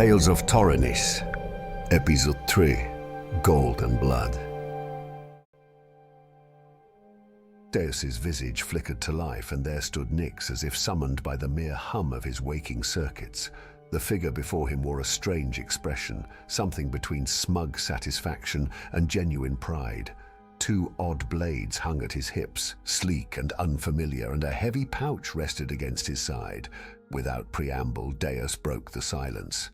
Tales of Thorinis, Episode 3, Gold and Blood. Deus's visage flickered to life, and there stood Nyx as if summoned by the mere hum of his waking circuits. The figure before him wore a strange expression, something between smug satisfaction and genuine pride. Two odd blades hung at his hips, sleek and unfamiliar, and a heavy pouch rested against his side. Without preamble, Deus broke the silence.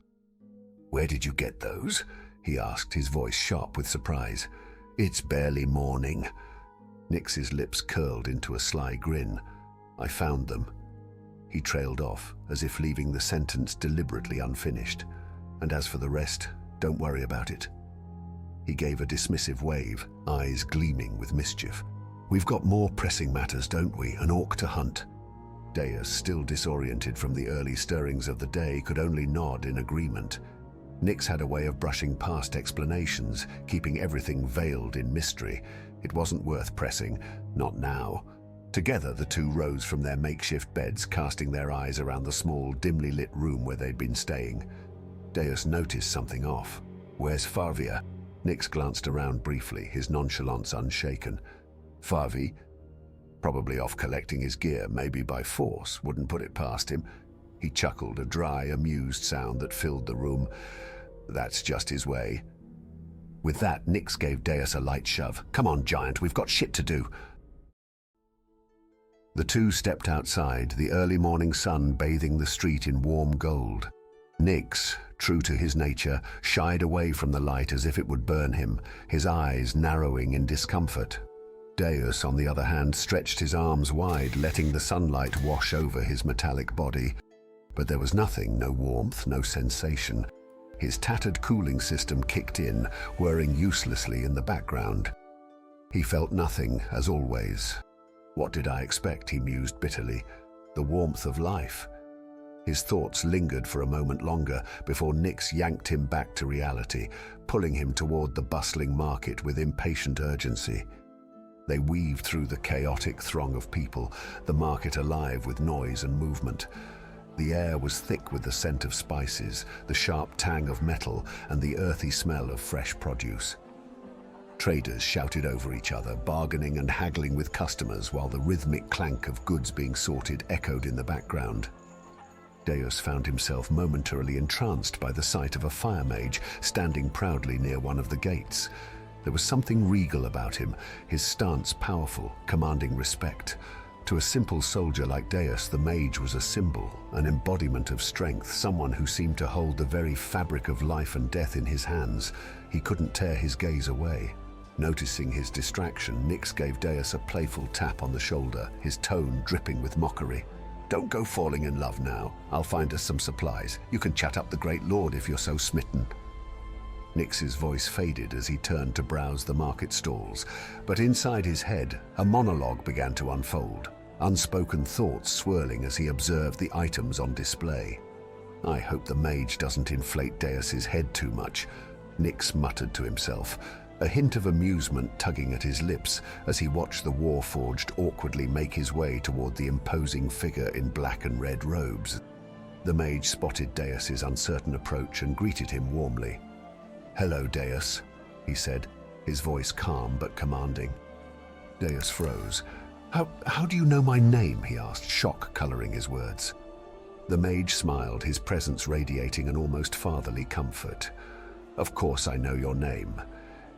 "Where did you get those?" he asked, his voice sharp with surprise. "It's barely morning." Nyx's lips curled into a sly grin. "I found them." He trailed off, as if leaving the sentence deliberately unfinished. "And as for the rest, don't worry about it." He gave a dismissive wave, eyes gleaming with mischief. "We've got more pressing matters, don't we? An orc to hunt." Deus, still disoriented from the early stirrings of the day, could only nod in agreement. Nyx had a way of brushing past explanations, keeping everything veiled in mystery. It wasn't worth pressing, not now. Together, the two rose from their makeshift beds, casting their eyes around the small, dimly lit room where they'd been staying. Deus noticed something off. "Where's Farvia?" Nyx glanced around briefly, his nonchalance unshaken. "Farvi? Probably off collecting his gear, maybe by force. Wouldn't put it past him." He chuckled, a dry, amused sound that filled the room. "That's just his way." With that, Nyx gave Deus a light shove. "Come on, giant, we've got shit to do." The two stepped outside, the early morning sun bathing the street in warm gold. Nyx, true to his nature, shied away from the light as if it would burn him, his eyes narrowing in discomfort. Deus, on the other hand, stretched his arms wide, letting the sunlight wash over his metallic body. But there was nothing, no warmth, no sensation. His tattered cooling system kicked in, whirring uselessly in the background. He felt nothing, as always. What did I expect, he mused bitterly. The warmth of life. His thoughts lingered for a moment longer before Nyx yanked him back to reality, pulling him toward the bustling market with impatient urgency. They weaved through the chaotic throng of people, the market alive with noise and movement. The air was thick with the scent of spices, the sharp tang of metal, and the earthy smell of fresh produce. Traders shouted over each other, bargaining and haggling with customers, while the rhythmic clank of goods being sorted echoed in the background. Deus found himself momentarily entranced by the sight of a fire mage standing proudly near one of the gates. There was something regal about him, his stance powerful, commanding respect. To a simple soldier like Deus, the mage was a symbol, an embodiment of strength, someone who seemed to hold the very fabric of life and death in his hands. He couldn't tear his gaze away. Noticing his distraction, Nyx gave Deus a playful tap on the shoulder, his tone dripping with mockery. "Don't go falling in love now. I'll find us some supplies. You can chat up the great lord if you're so smitten." Nyx's voice faded as he turned to browse the market stalls, but inside his head, a monologue began to unfold, unspoken thoughts swirling as he observed the items on display. "I hope the mage doesn't inflate Deus's head too much," Nyx muttered to himself, a hint of amusement tugging at his lips as he watched the Warforged awkwardly make his way toward the imposing figure in black and red robes. The mage spotted Deus's uncertain approach and greeted him warmly. "Hello, Deus," he said, his voice calm but commanding. Deus froze. How do you know my name?" he asked, shock coloring his words. The mage smiled, his presence radiating an almost fatherly comfort. "Of course I know your name.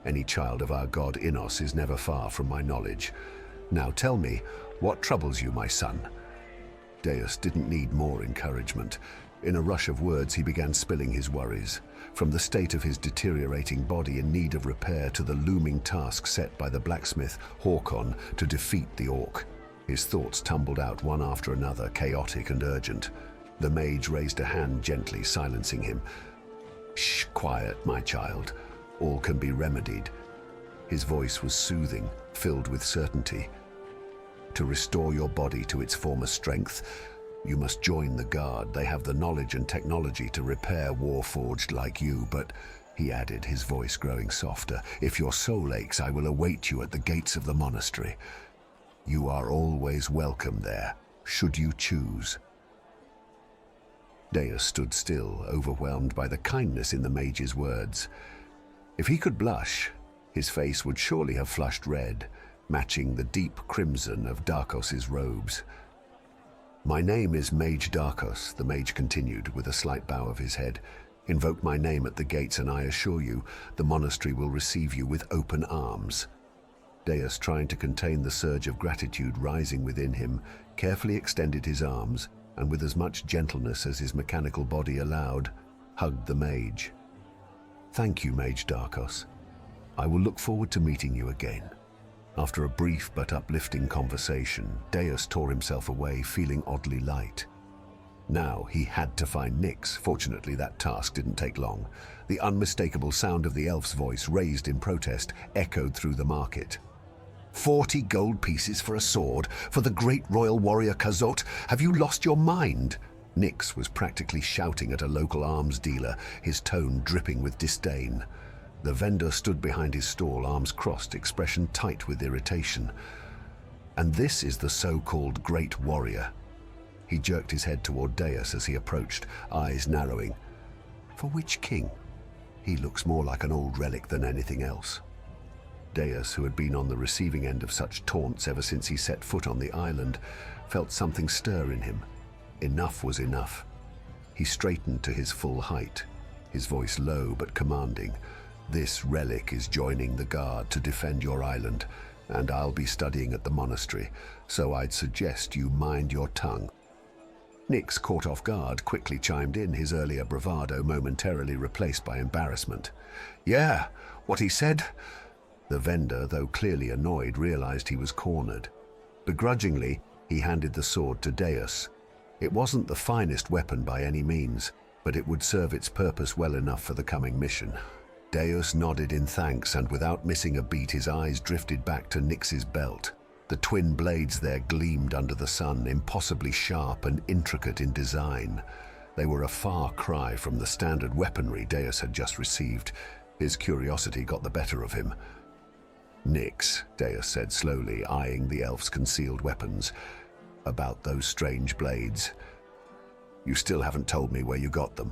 Any child of our god Innos is never far from my knowledge. Now tell me, what troubles you, my son?" Deus didn't need more encouragement. In a rush of words, he began spilling his worries, from the state of his deteriorating body in need of repair to the looming task set by the blacksmith, Håkon, to defeat the orc. His thoughts tumbled out one after another, chaotic and urgent. The mage raised a hand gently, silencing him. "Shh, quiet, my child. All can be remedied." His voice was soothing, filled with certainty. "To restore your body to its former strength, you must join the Guard. They have the knowledge and technology to repair Warforged like you, but," he added, his voice growing softer, "if your soul aches, I will await you at the gates of the monastery. You are always welcome there, should you choose." Deus stood still, overwhelmed by the kindness in the mage's words. If he could blush, his face would surely have flushed red, matching the deep crimson of Darkos's robes. "My name is Mage Darkos," the mage continued, with a slight bow of his head. "Invoke my name at the gates, and I assure you, the monastery will receive you with open arms." Deus, trying to contain the surge of gratitude rising within him, carefully extended his arms, and with as much gentleness as his mechanical body allowed, hugged the mage. "Thank you, Mage Darkos. I will look forward to meeting you again." After a brief but uplifting conversation, Deus tore himself away, feeling oddly light. Now he had to find Nyx. Fortunately, that task didn't take long. The unmistakable sound of the elf's voice, raised in protest, echoed through the market. 40 gold pieces for a sword, for the great royal warrior Kazot? Have you lost your mind?" Nyx was practically shouting at a local arms dealer, his tone dripping with disdain. The vendor stood behind his stall, arms crossed, expression tight with irritation. "And this is the so-called great warrior." He jerked his head toward Deus as he approached, eyes narrowing. "For which king? He looks more like an old relic than anything else." Deus, who had been on the receiving end of such taunts ever since he set foot on the island, felt something stir in him. Enough was enough. He straightened to his full height, his voice low but commanding. "This relic is joining the guard to defend your island, and I'll be studying at the monastery, so I'd suggest you mind your tongue." Nyx, caught off guard, quickly chimed in, his earlier bravado momentarily replaced by embarrassment. "Yeah, what he said?" The vendor, though clearly annoyed, realized he was cornered. Begrudgingly, he handed the sword to Deus. It wasn't the finest weapon by any means, but it would serve its purpose well enough for the coming mission. Deus nodded in thanks, and without missing a beat, his eyes drifted back to Nyx's belt. The twin blades there gleamed under the sun, impossibly sharp and intricate in design. They were a far cry from the standard weaponry Deus had just received. His curiosity got the better of him. "Nyx," Deus said slowly, eyeing the elf's concealed weapons, "about those strange blades. You still haven't told me where you got them."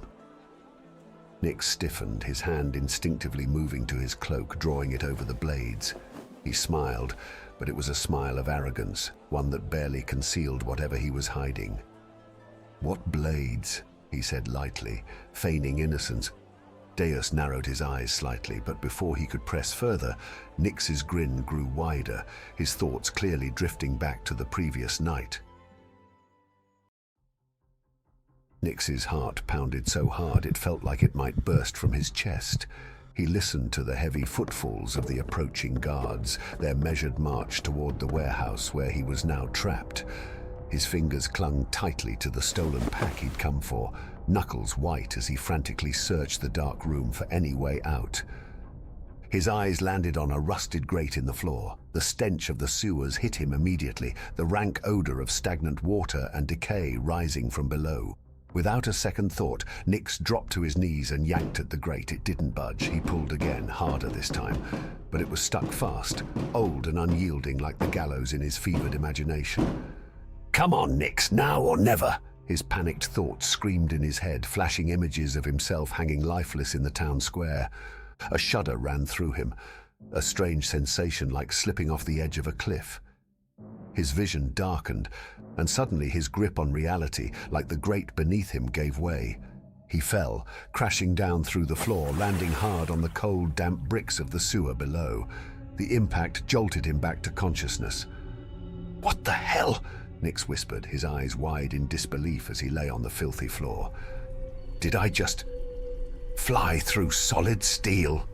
Nyx stiffened, his hand instinctively moving to his cloak, drawing it over the blades. He smiled, but it was a smile of arrogance, one that barely concealed whatever he was hiding. "What blades?" he said lightly, feigning innocence. Deus narrowed his eyes slightly, but before he could press further, Nyx's grin grew wider, his thoughts clearly drifting back to the previous night. Nyx's heart pounded so hard it felt like it might burst from his chest. He listened to the heavy footfalls of the approaching guards, their measured march toward the warehouse where he was now trapped. His fingers clung tightly to the stolen pack he'd come for, knuckles white as he frantically searched the dark room for any way out. His eyes landed on a rusted grate in the floor. The stench of the sewers hit him immediately, the rank odor of stagnant water and decay rising from below. Without a second thought, Nyx dropped to his knees and yanked at the grate. It didn't budge. He pulled again, harder this time, but it was stuck fast, old and unyielding like the gallows in his fevered imagination. "Come on, Nyx, now or never!" His panicked thoughts screamed in his head, flashing images of himself hanging lifeless in the town square. A shudder ran through him, a strange sensation like slipping off the edge of a cliff. His vision darkened, and suddenly his grip on reality, like the grate beneath him, gave way. He fell, crashing down through the floor, landing hard on the cold, damp bricks of the sewer below. The impact jolted him back to consciousness. "What the hell?" Nyx whispered, his eyes wide in disbelief as he lay on the filthy floor. "Did I just fly through solid steel?"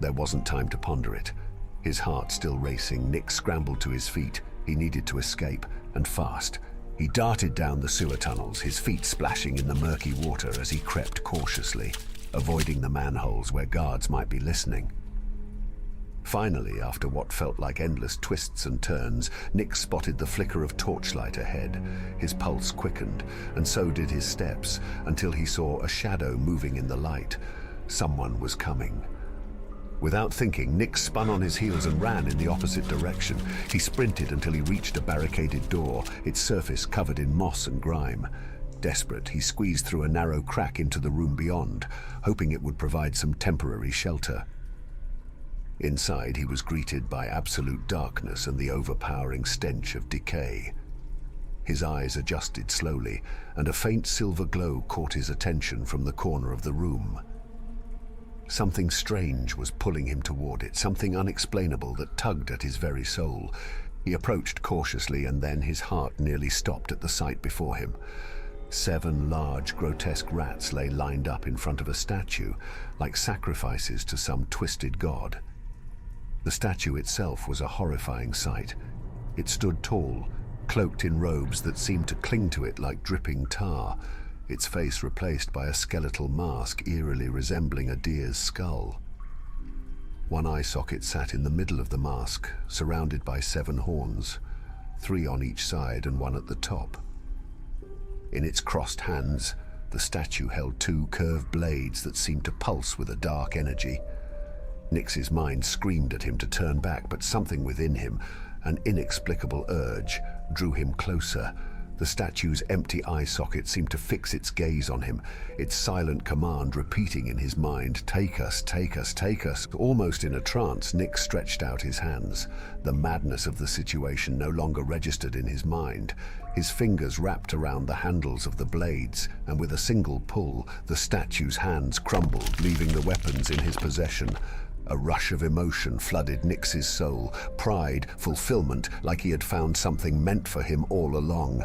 There wasn't time to ponder it. His heart still racing, Nyx scrambled to his feet. He needed to escape, and fast. He darted down the sewer tunnels, his feet splashing in the murky water as he crept cautiously, avoiding the manholes where guards might be listening. Finally, after what felt like endless twists and turns, Nyx spotted the flicker of torchlight ahead. His pulse quickened, and so did his steps, until he saw a shadow moving in the light. Someone was coming. Without thinking, Nyx spun on his heels and ran in the opposite direction. He sprinted until he reached a barricaded door, its surface covered in moss and grime. Desperate, he squeezed through a narrow crack into the room beyond, hoping it would provide some temporary shelter. Inside, he was greeted by absolute darkness and the overpowering stench of decay. His eyes adjusted slowly, and a faint silver glow caught his attention from the corner of the room. Something strange was pulling him toward it, something unexplainable that tugged at his very soul. He approached cautiously, and then his heart nearly stopped at the sight before him. 7 large, grotesque rats lay lined up in front of a statue, like sacrifices to some twisted god. The statue itself was a horrifying sight. It stood tall, cloaked in robes that seemed to cling to it like dripping tar, its face replaced by a skeletal mask eerily resembling a deer's skull. One eye socket sat in the middle of the mask, surrounded by 7 horns, 3 on each side and 1 at the top. In its crossed hands, the statue held 2 curved blades that seemed to pulse with a dark energy. Nix's mind screamed at him to turn back, but something within him, an inexplicable urge, drew him closer. The statue's empty eye socket seemed to fix its gaze on him, its silent command repeating in his mind, "Take us, take us, take us." Almost in a trance, Nix stretched out his hands. The madness of the situation no longer registered in his mind. His fingers wrapped around the handles of the blades, and with a single pull, the statue's hands crumbled, leaving the weapons in his possession. A rush of emotion flooded Nix's soul, pride, fulfillment, like he had found something meant for him all along.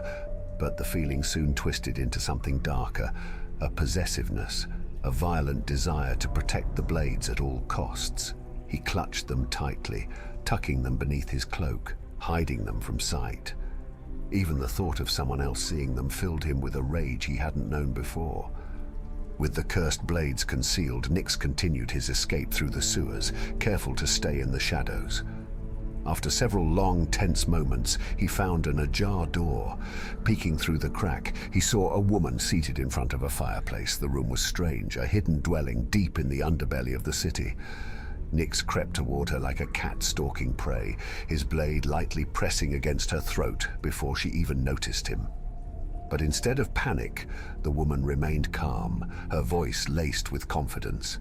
But the feeling soon twisted into something darker, a possessiveness, a violent desire to protect the blades at all costs. He clutched them tightly, tucking them beneath his cloak, hiding them from sight. Even the thought of someone else seeing them filled him with a rage he hadn't known before. With the cursed blades concealed, Nix continued his escape through the sewers, careful to stay in the shadows. After several long, tense moments, he found an ajar door. Peeking through the crack, he saw a woman seated in front of a fireplace. The room was strange, a hidden dwelling deep in the underbelly of the city. Nix crept toward her like a cat stalking prey, his blade lightly pressing against her throat before she even noticed him. But instead of panic, the woman remained calm, her voice laced with confidence.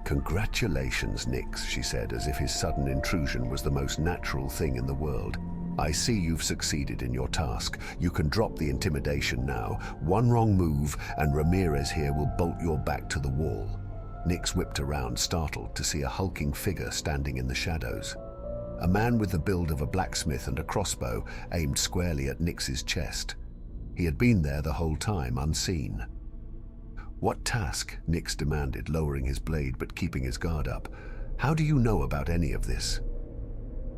"Congratulations, Nix," she said, as if his sudden intrusion was the most natural thing in the world. "I see you've succeeded in your task. You can drop the intimidation now. One wrong move, and Ramirez here will bolt your back to the wall." Nix whipped around, startled to see a hulking figure standing in the shadows. A man with the build of a blacksmith and a crossbow aimed squarely at Nix's chest. He had been there the whole time, unseen. "What task?" Nix demanded, lowering his blade but keeping his guard up. "How do you know about any of this?"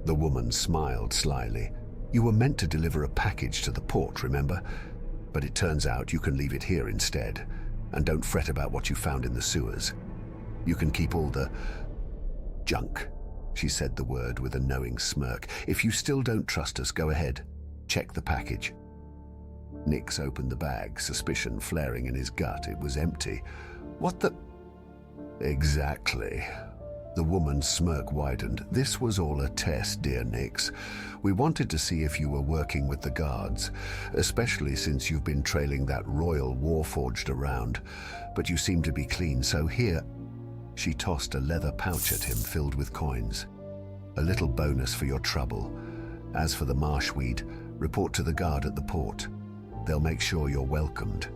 The woman smiled slyly. "You were meant to deliver a package to the port, remember? But it turns out you can leave it here instead. And don't fret about what you found in the sewers. You can keep all the junk." She said the word with a knowing smirk. "If you still don't trust us, go ahead. Check the package." Nix opened the bag, suspicion flaring in his gut. It was empty. "What the—" "Exactly." The woman's smirk widened. "This was all a test, dear Nix. We wanted to see if you were working with the guards, especially since you've been trailing that royal warforged around. But you seem to be clean, so here—" She tossed a leather pouch at him filled with coins. "A little bonus for your trouble. As for the marshweed, report to the guard at the port. They'll make sure you're welcomed."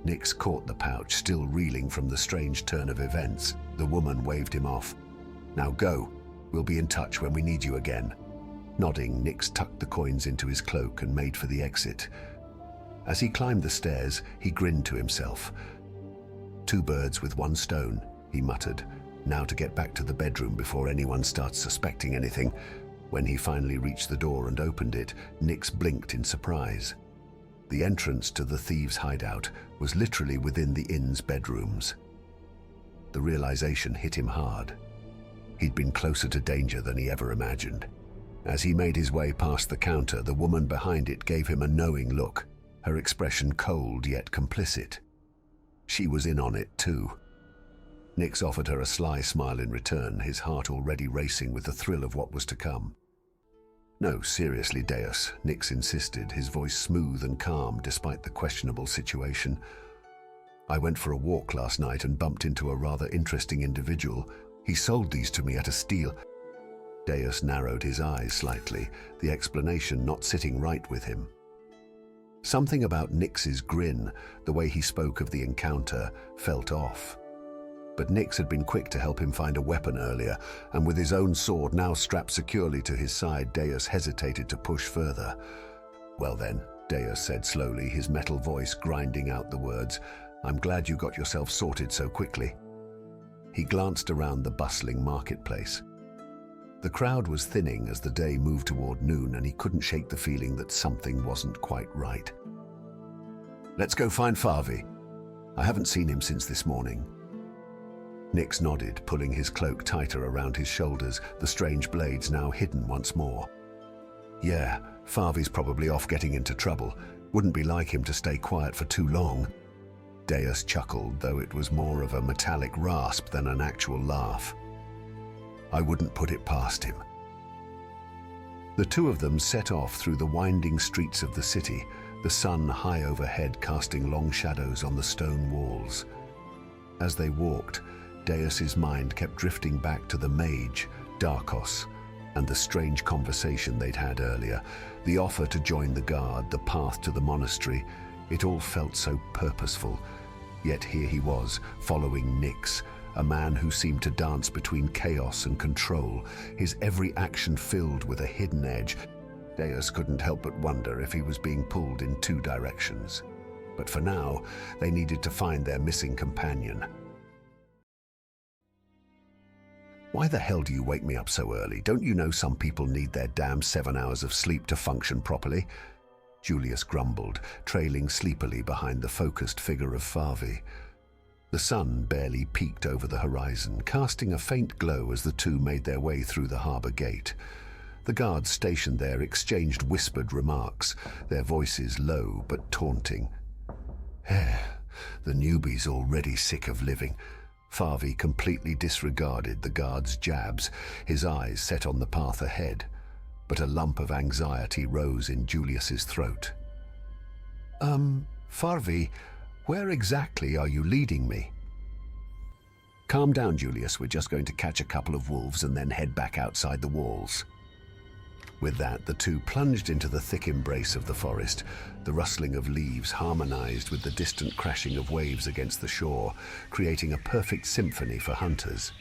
Nix caught the pouch, still reeling from the strange turn of events. The woman waved him off. "Now go. We'll be in touch when we need you again." Nodding, Nix tucked the coins into his cloak and made for the exit. As he climbed the stairs, he grinned to himself. "Two birds with one stone," he muttered. "Now to get back to the bedroom before anyone starts suspecting anything." When he finally reached the door and opened it, Nix blinked in surprise. The entrance to the thieves' hideout was literally within the inn's bedrooms. The realization hit him hard. He'd been closer to danger than he ever imagined. As he made his way past the counter, the woman behind it gave him a knowing look, her expression cold yet complicit. She was in on it too. Nix offered her a sly smile in return, his heart already racing with the thrill of what was to come. No, seriously, Deus, Nix insisted, his voice smooth and calm despite the questionable situation. I went for a walk last night and bumped into a rather interesting individual. He sold these to me at a steal. Deus narrowed his eyes slightly, the explanation not sitting right with him. Something about Nix's grin, the way he spoke of the encounter, felt off. But Nix had been quick to help him find a weapon earlier, and with his own sword now strapped securely to his side, Deus hesitated to push further. "Well then," Deus said slowly, his metal voice grinding out the words, "I'm glad you got yourself sorted so quickly." He glanced around the bustling marketplace. The crowd was thinning as the day moved toward noon, and he couldn't shake the feeling that something wasn't quite right. "Let's go find Farvi. I haven't seen him since this morning." Nix nodded, pulling his cloak tighter around his shoulders, the strange blades now hidden once more. "Yeah, Farvi's probably off getting into trouble. Wouldn't be like him to stay quiet for too long." Deus chuckled, though it was more of a metallic rasp than an actual laugh. "I wouldn't put it past him." The two of them set off through the winding streets of the city, the sun high overhead casting long shadows on the stone walls. As they walked, Deus's mind kept drifting back to the mage, Darkos, and the strange conversation they'd had earlier, the offer to join the guard, the path to the monastery. It all felt so purposeful. Yet here he was, following Nix, a man who seemed to dance between chaos and control, his every action filled with a hidden edge. Deus couldn't help but wonder if he was being pulled in two directions. But for now, they needed to find their missing companion. "Why the hell do you wake me up so early? Don't you know some people need their damn 7 hours of sleep to function properly?" Julius grumbled, trailing sleepily behind the focused figure of Farvi. The sun barely peeked over the horizon, casting a faint glow as the two made their way through the harbour gate. The guards stationed there exchanged whispered remarks, their voices low but taunting. "The newbie's already sick of living." Farvi completely disregarded the guard's jabs, his eyes set on the path ahead. But a lump of anxiety rose in Julius's throat. Farvi, where exactly are you leading me?" "Calm down, Julius. We're just going to catch a couple of wolves and then head back outside the walls." With that, the two plunged into the thick embrace of the forest. The rustling of leaves harmonized with the distant crashing of waves against the shore, creating a perfect symphony for hunters.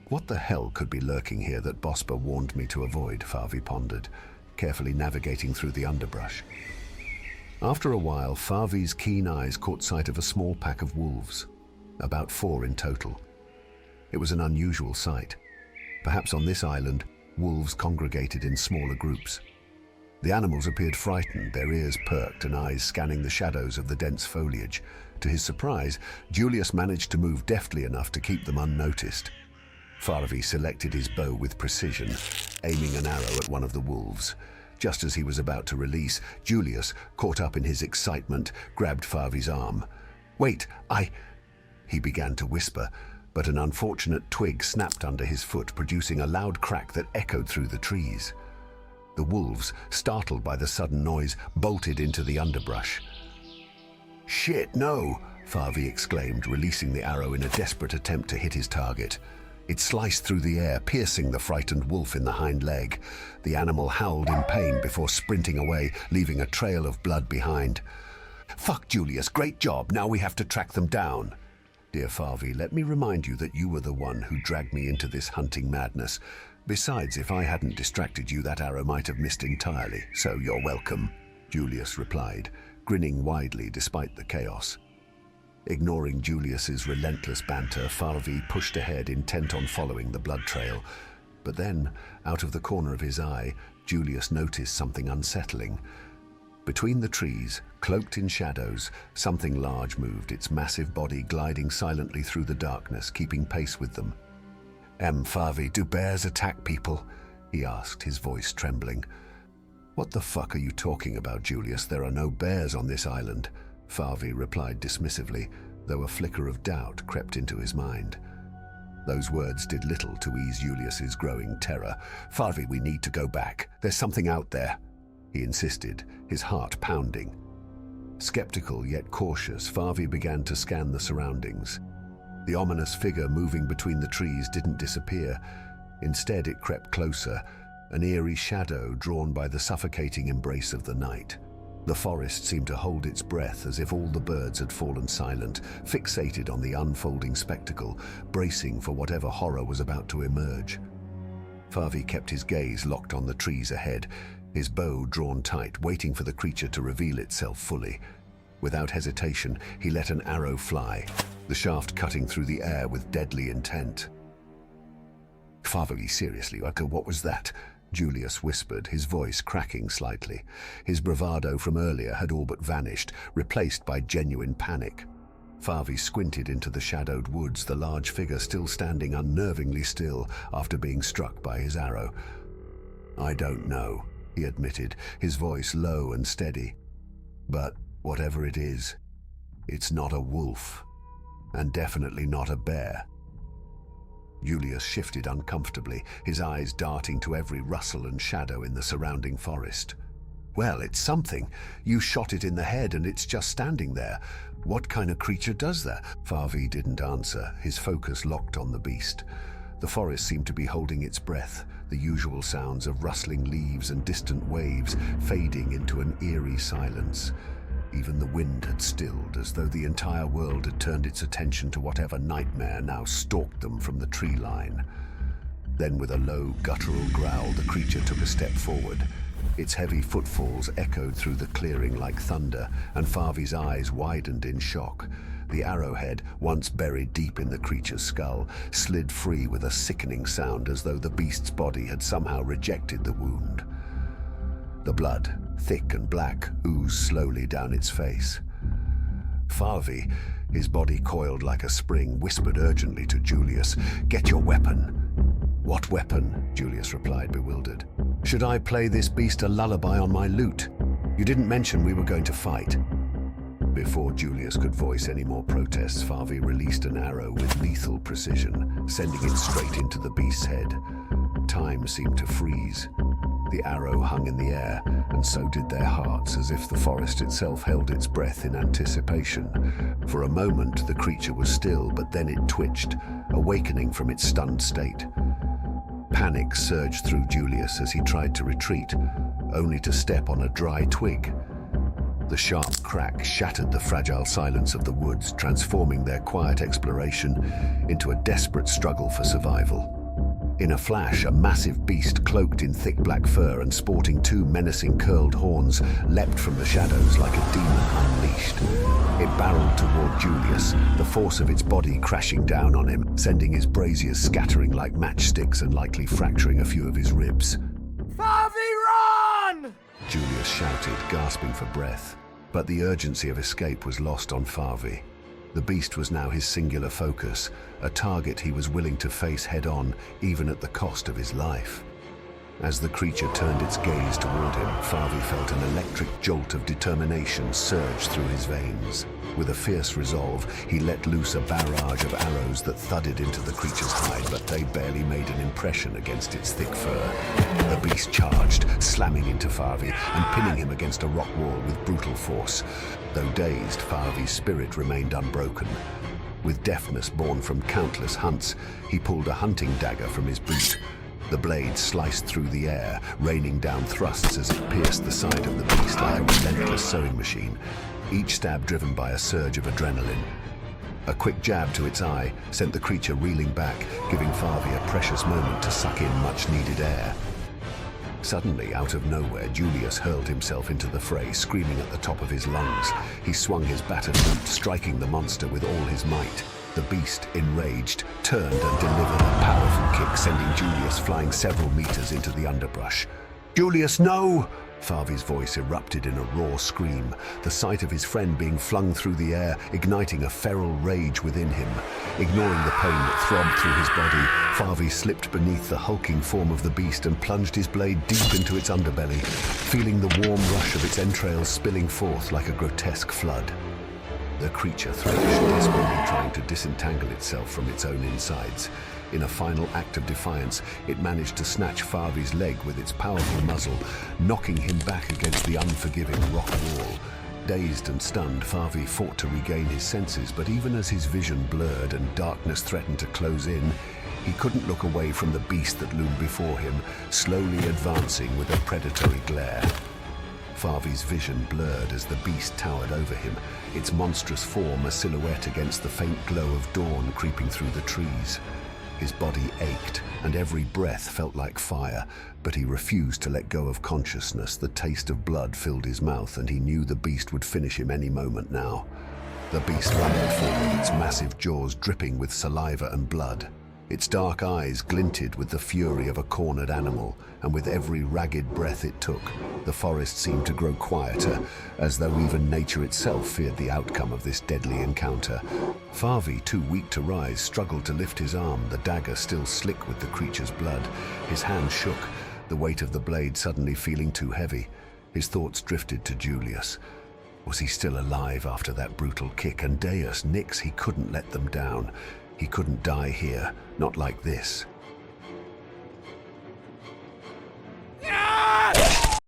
"What the hell could be lurking here that Bospa warned me to avoid?" Farvi pondered, carefully navigating through the underbrush. After a while, Farvi's keen eyes caught sight of a small pack of wolves, about 4 in total. It was an unusual sight. Perhaps on this island, wolves congregated in smaller groups. The animals appeared frightened, their ears perked and eyes scanning the shadows of the dense foliage. To his surprise, Julius managed to move deftly enough to keep them unnoticed. Farvi selected his bow with precision, aiming an arrow at one of the wolves. Just as he was about to release, Julius, caught up in his excitement, grabbed Farvi's arm. "Wait, He began to whisper, but an unfortunate twig snapped under his foot, producing a loud crack that echoed through the trees. The wolves, startled by the sudden noise, bolted into the underbrush. "Shit, no!" Farvi exclaimed, releasing the arrow in a desperate attempt to hit his target. It sliced through the air, piercing the frightened wolf in the hind leg. The animal howled in pain before sprinting away, leaving a trail of blood behind. "Fuck, Julius, great job. Now we have to track them down." "Dear Farvi, let me remind you that you were the one who dragged me into this hunting madness. Besides, if I hadn't distracted you, that arrow might have missed entirely, so you're welcome," Julius replied, grinning widely despite the chaos. Ignoring Julius's relentless banter, Farvi pushed ahead, intent on following the blood trail. But then, out of the corner of his eye, Julius noticed something unsettling. Between the trees, cloaked in shadows, something large moved, its massive body gliding silently through the darkness, keeping pace with them. Farvi, do bears attack people?" he asked, his voice trembling. "What the fuck are you talking about, Julius? There are no bears on this island," Farvi replied dismissively, though a flicker of doubt crept into his mind. Those words did little to ease Julius's growing terror. "Farvi, we need to go back. There's something out there," he insisted, his heart pounding. Skeptical yet cautious, Farvi began to scan the surroundings. The ominous figure moving between the trees didn't disappear. Instead, it crept closer, an eerie shadow drawn by the suffocating embrace of the night. The forest seemed to hold its breath as if all the birds had fallen silent, fixated on the unfolding spectacle, bracing for whatever horror was about to emerge. Farvi kept his gaze locked on the trees ahead, his bow drawn tight, waiting for the creature to reveal itself fully. Without hesitation, he let an arrow fly, the shaft cutting through the air with deadly intent. "Farvi, seriously, what was that?" Julius whispered, his voice cracking slightly. His bravado from earlier had all but vanished, replaced by genuine panic. Farvi squinted into the shadowed woods, the large figure still standing unnervingly still after being struck by his arrow. "I don't know," he admitted, his voice low and steady. "But whatever it is, it's not a wolf, and definitely not a bear." Julius shifted uncomfortably, his eyes darting to every rustle and shadow in the surrounding forest. "Well, it's something. You shot it in the head and it's just standing there. What kind of creature does that?" Farvi didn't answer, his focus locked on the beast. The forest seemed to be holding its breath, the usual sounds of rustling leaves and distant waves fading into an eerie silence. Even the wind had stilled, as though the entire world had turned its attention to whatever nightmare now stalked them from the tree line. Then, with a low, guttural growl, the creature took a step forward. Its heavy footfalls echoed through the clearing like thunder, and Farvi's eyes widened in shock. The arrowhead, once buried deep in the creature's skull, slid free with a sickening sound, as though the beast's body had somehow rejected the wound. The blood, thick and black, oozed slowly down its face. Farvi, his body coiled like a spring, whispered urgently to Julius, "Get your weapon." "What weapon?" Julius replied, bewildered. "Should I play this beast a lullaby on my lute? You didn't mention we were going to fight." Before Julius could voice any more protests, Farvi released an arrow with lethal precision, sending it straight into the beast's head. Time seemed to freeze. The arrow hung in the air, and so did their hearts, as if the forest itself held its breath in anticipation. For a moment, the creature was still, but then it twitched, awakening from its stunned state. Panic surged through Julius as he tried to retreat, only to step on a dry twig. The sharp crack shattered the fragile silence of the woods, transforming their quiet exploration into a desperate struggle for survival. In a flash, a massive beast cloaked in thick black fur and sporting two menacing curled horns leapt from the shadows like a demon unleashed. It barreled toward Julius, the force of its body crashing down on him, sending his braziers scattering like matchsticks and likely fracturing a few of his ribs. "Farvi, run!" Julius shouted, gasping for breath. But the urgency of escape was lost on Farvi. The beast was now his singular focus, a target he was willing to face head-on, even at the cost of his life. As the creature turned its gaze toward him, Farvi felt an electric jolt of determination surge through his veins. With a fierce resolve, he let loose a barrage of arrows that thudded into the creature's hide, but they barely made an impression against its thick fur. The beast charged, slamming into Farvi and pinning him against a rock wall with brutal force. Though dazed, Farvi's spirit remained unbroken. With deftness born from countless hunts, he pulled a hunting dagger from his boot. The blade sliced through the air, raining down thrusts as it pierced the side of the beast like a relentless sewing machine, each stab driven by a surge of adrenaline. A quick jab to its eye sent the creature reeling back, giving Farvi a precious moment to suck in much-needed air. Suddenly, out of nowhere, Julius hurled himself into the fray, screaming at the top of his lungs. He swung his battered boot, striking the monster with all his might. The beast, enraged, turned and delivered a powerful kick, sending Julius flying several meters into the underbrush. "Julius, no!" Farvi's voice erupted in a raw scream, the sight of his friend being flung through the air, igniting a feral rage within him. Ignoring the pain that throbbed through his body, Farvi slipped beneath the hulking form of the beast and plunged his blade deep into its underbelly, feeling the warm rush of its entrails spilling forth like a grotesque flood. The creature threshed, desperately trying to disentangle itself from its own insides. In a final act of defiance, it managed to snatch Favi's leg with its powerful muzzle, knocking him back against the unforgiving rock wall. Dazed and stunned, Favi fought to regain his senses, but even as his vision blurred and darkness threatened to close in, he couldn't look away from the beast that loomed before him, slowly advancing with a predatory glare. Favi's vision blurred as the beast towered over him, its monstrous form a silhouette against the faint glow of dawn creeping through the trees. His body ached, and every breath felt like fire, but he refused to let go of consciousness. The taste of blood filled his mouth, and he knew the beast would finish him any moment now. The beast lumbered forward, its massive jaws dripping with saliva and blood. Its dark eyes glinted with the fury of a cornered animal, and with every ragged breath it took, the forest seemed to grow quieter, as though even nature itself feared the outcome of this deadly encounter. Favi, too weak to rise, struggled to lift his arm, the dagger still slick with the creature's blood. His hand shook, the weight of the blade suddenly feeling too heavy. His thoughts drifted to Julius. Was he still alive after that brutal kick? And Deus, Nyx, he couldn't let them down. He couldn't die here, not like this.